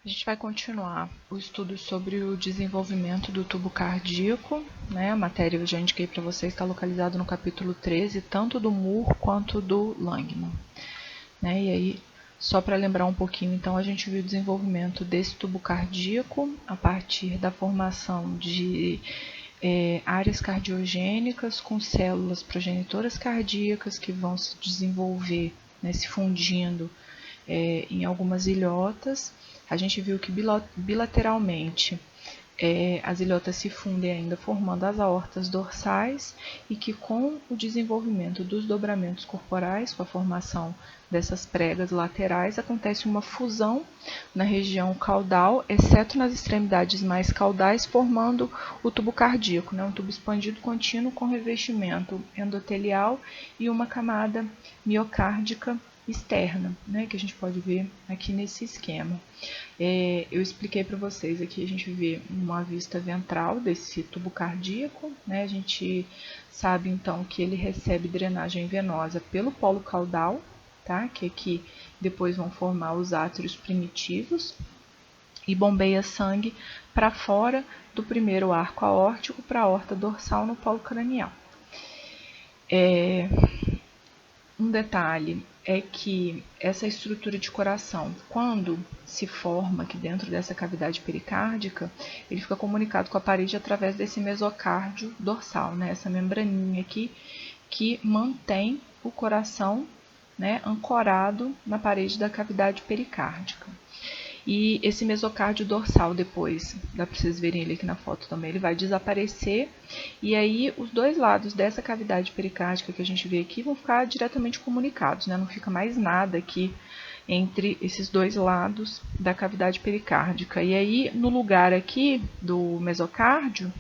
A gente vai continuar o estudo sobre o desenvolvimento do tubo cardíaco, né? A matéria eu já indiquei para vocês, está localizada no capítulo 13, tanto do Moore quanto do Langman, né? E aí, só para lembrar um pouquinho, então, a gente viu o desenvolvimento desse tubo cardíaco a partir da formação de áreas cardiogênicas com células progenitoras cardíacas que vão se desenvolver, né, se fundindo em algumas ilhotas. A gente viu que bilateralmente as ilhotas se fundem ainda formando as aortas dorsais e que com o desenvolvimento dos dobramentos corporais, com a formação dessas pregas laterais, acontece uma fusão na região caudal, exceto nas extremidades mais caudais, formando o tubo cardíaco, né? Um tubo expandido contínuo com revestimento endotelial e uma camada miocárdica externa, né, que a gente pode ver aqui nesse esquema. Eu expliquei para vocês aqui, a gente vê uma vista ventral desse tubo cardíaco, né, a gente sabe então que ele recebe drenagem venosa pelo polo caudal, tá, que aqui depois vão formar os átrios primitivos, e bombeia sangue para fora do primeiro arco aórtico para a aorta dorsal no polo cranial. Um detalhe é que essa estrutura de coração, quando se forma aqui dentro dessa cavidade pericárdica, ele fica comunicado com a parede através desse mesocárdio dorsal, né? Essa membraninha aqui que mantém o coração, né, ancorado na parede da cavidade pericárdica. E esse mesocárdio dorsal depois, dá para vocês verem ele aqui na foto também, ele vai desaparecer. E aí os dois lados dessa cavidade pericárdica que a gente vê aqui vão ficar diretamente comunicados, né? Não fica mais nada aqui entre esses dois lados da cavidade pericárdica. E aí no lugar aqui do mesocárdio,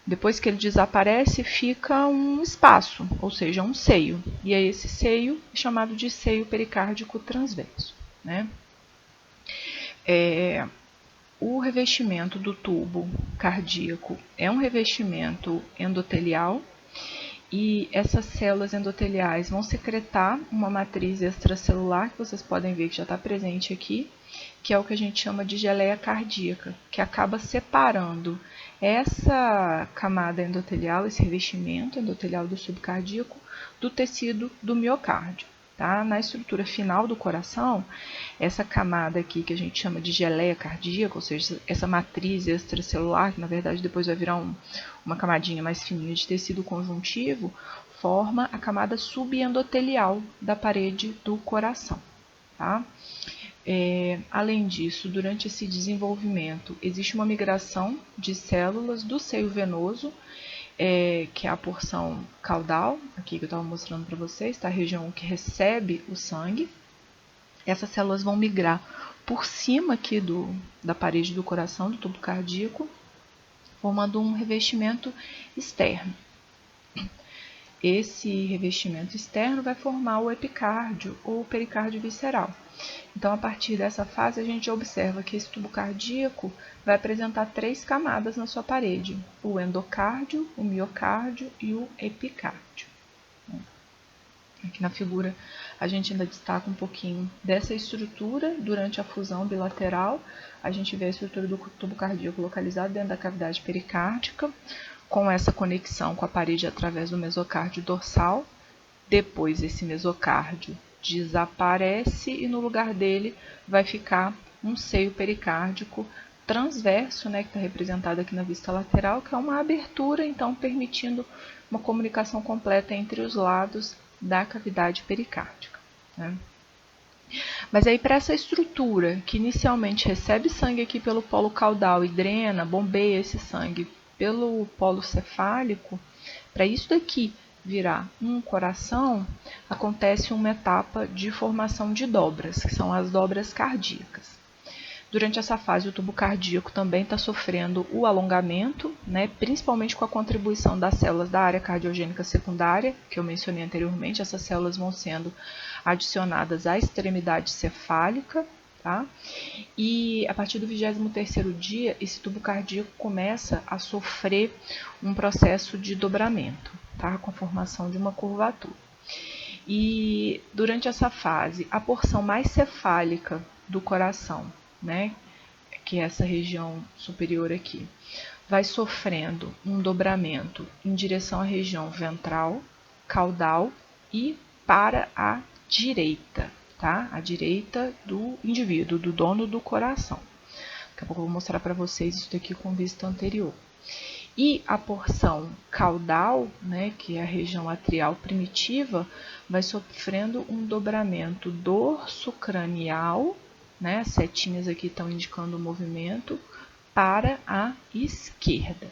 depois que ele desaparece, fica um espaço, ou seja, um seio. E aí esse seio é chamado de seio pericárdico transverso, né? O revestimento do tubo cardíaco é um revestimento endotelial e essas células endoteliais vão secretar uma matriz extracelular, que vocês podem ver que já está presente aqui, que é o que a gente chama de geleia cardíaca, que acaba separando essa camada endotelial, esse revestimento endotelial do subcardíaco, do tecido do miocárdio. Tá? Na estrutura final do coração, essa camada aqui que a gente chama de geleia cardíaca, ou seja, essa matriz extracelular, que na verdade depois vai virar uma camadinha mais fininha de tecido conjuntivo, forma a camada subendotelial da parede do coração. Tá? Além disso, durante esse desenvolvimento, existe uma migração de células do seio venoso, que é a porção caudal, aqui que eu estava mostrando para vocês, tá? A região que recebe o sangue. Essas células vão migrar por cima aqui da parede do coração, do tubo cardíaco, formando um revestimento externo. Esse revestimento externo vai formar o epicárdio ou pericárdio visceral. Então, a partir dessa fase, a gente observa que esse tubo cardíaco vai apresentar 3 camadas na sua parede: o endocárdio, o miocárdio e o epicárdio. Aqui na figura, a gente ainda destaca um pouquinho dessa estrutura durante a fusão bilateral. A gente vê a estrutura do tubo cardíaco localizado dentro da cavidade pericárdica, com essa conexão com a parede através do mesocárdio dorsal. Depois, esse mesocárdio desaparece e no lugar dele vai ficar um seio pericárdico transverso, né, que está representado aqui na vista lateral, que é uma abertura, então permitindo uma comunicação completa entre os lados da cavidade pericárdica. Né? Mas aí para essa estrutura que inicialmente recebe sangue aqui pelo polo caudal e drena, bombeia esse sangue pelo polo cefálico, para isso daqui virar um coração, acontece uma etapa de formação de dobras, que são as dobras cardíacas. Durante essa fase, o tubo cardíaco também está sofrendo o alongamento, né, principalmente com a contribuição das células da área cardiogênica secundária, que eu mencionei anteriormente. Essas células vão sendo adicionadas à extremidade cefálica. Tá? E a partir do 23º dia, esse tubo cardíaco começa a sofrer um processo de dobramento, tá? Com a formação de uma curvatura. E durante essa fase, a porção mais cefálica do coração, né, que é essa região superior aqui, vai sofrendo um dobramento em direção à região ventral, caudal e para a direita, tá? A direita do indivíduo, do dono do coração. Daqui a pouco eu vou mostrar para vocês isso daqui com vista anterior. E a porção caudal, né, que é a região atrial primitiva, vai sofrendo um dobramento dorsocranial, né, as setinhas aqui estão indicando o movimento, para a esquerda.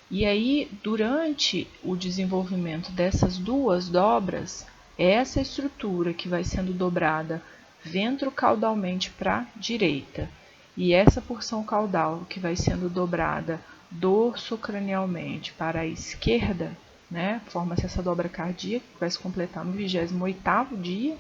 E aí, durante o desenvolvimento dessas duas dobras, essa estrutura que vai sendo dobrada ventrocaudalmente para a direita e essa porção caudal que vai sendo dobrada dorsocranialmente para a esquerda, né, forma-se essa dobra cardíaca que vai se completar no 28º dia.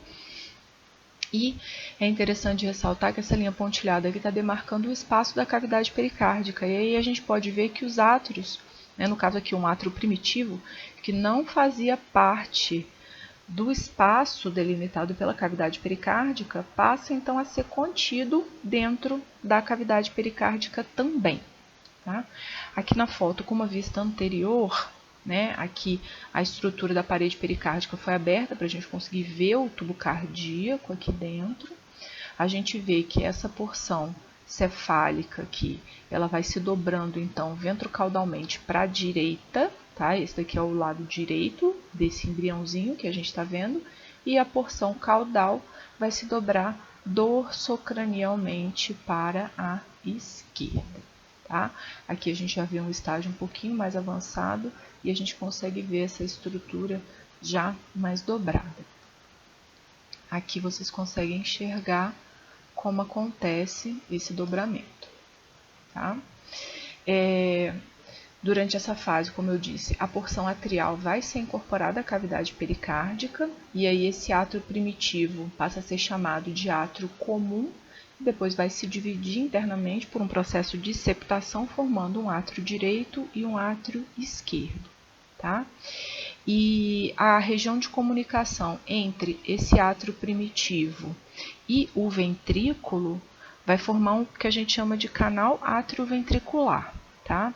E é interessante ressaltar que essa linha pontilhada aqui está demarcando o espaço da cavidade pericárdica. E aí a gente pode ver que os átrios, né, no caso aqui um átrio primitivo, que não fazia parte do espaço delimitado pela cavidade pericárdica, passa então a ser contido dentro da cavidade pericárdica também. Tá? Aqui na foto, com uma vista anterior, né, aqui a estrutura da parede pericárdica foi aberta para a gente conseguir ver o tubo cardíaco aqui dentro. A gente vê que essa porção cefálica aqui, ela vai se dobrando então ventrocaudalmente para a direita, tá? Esse daqui é o lado direito desse embriãozinho que a gente está vendo, e a porção caudal vai se dobrar dorsocranialmente para a esquerda. Tá? Aqui a gente já vê um estágio um pouquinho mais avançado e a gente consegue ver essa estrutura já mais dobrada. Aqui vocês conseguem enxergar como acontece esse dobramento. Tá? Durante essa fase, como eu disse, a porção atrial vai ser incorporada à cavidade pericárdica e aí esse átrio primitivo passa a ser chamado de átrio comum. Depois vai se dividir internamente por um processo de septação, formando um átrio direito e um átrio esquerdo. Tá? E a região de comunicação entre esse átrio primitivo e o ventrículo vai formar um que a gente chama de canal atrioventricular. Tá?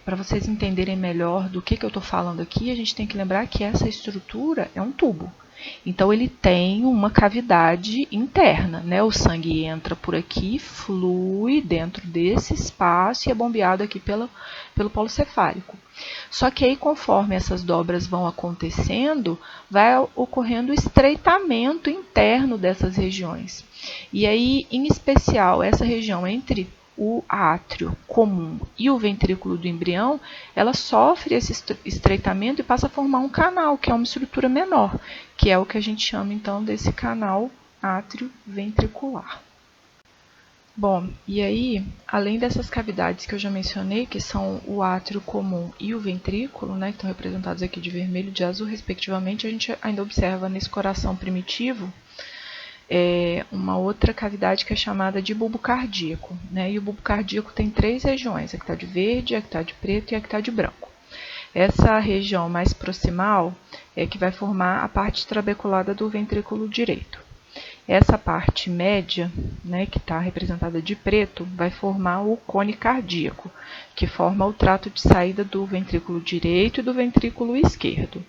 Para vocês entenderem melhor do que eu estou falando aqui, a gente tem que lembrar que essa estrutura é um tubo. Então, ele tem uma cavidade interna, né? O sangue entra por aqui, flui dentro desse espaço e é bombeado aqui pelo polo cefálico. Só que aí, conforme essas dobras vão acontecendo, vai ocorrendo o estreitamento interno dessas regiões. E aí, em especial, essa região entre o átrio comum e o ventrículo do embrião, ela sofre esse estreitamento e passa a formar um canal, que é uma estrutura menor, que é o que a gente chama então desse canal átrio-ventricular. Bom, e aí, além dessas cavidades que eu já mencionei, que são o átrio comum e o ventrículo, né, que estão representados aqui de vermelho e de azul, respectivamente, a gente ainda observa nesse coração primitivo uma outra cavidade que é chamada de bulbo cardíaco, né? E o bulbo cardíaco tem 3 regiões, a que está de verde, a que está de preto e a que está de branco. Essa região mais proximal é que vai formar a parte trabeculada do ventrículo direito. Essa parte média, né, que está representada de preto, vai formar o cone cardíaco, que forma o trato de saída do ventrículo direito e do ventrículo esquerdo.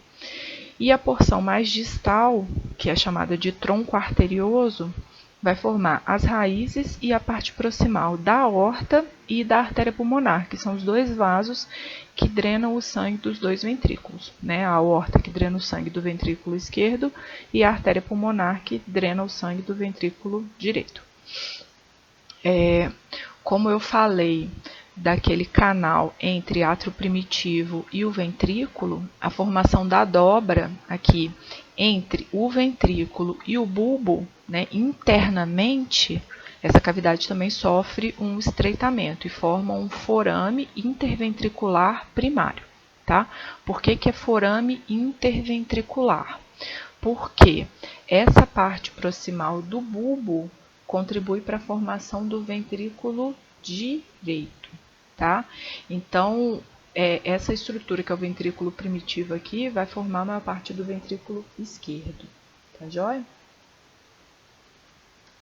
E a porção mais distal, que é chamada de tronco arterioso, vai formar as raízes e a parte proximal da aorta e da artéria pulmonar, que são os 2 vasos que drenam o sangue dos 2 ventrículos, né? A aorta que drena o sangue do ventrículo esquerdo e a artéria pulmonar que drena o sangue do ventrículo direito. Como eu falei daquele canal entre átrio primitivo e o ventrículo, a formação da dobra aqui entre o ventrículo e o bulbo, né, internamente, essa cavidade também sofre um estreitamento e forma um forame interventricular primário. Tá? Por que é forame interventricular? Porque essa parte proximal do bulbo contribui para a formação do ventrículo direito. Tá? Então, essa estrutura que é o ventrículo primitivo aqui vai formar a maior parte do ventrículo esquerdo. Tá joia?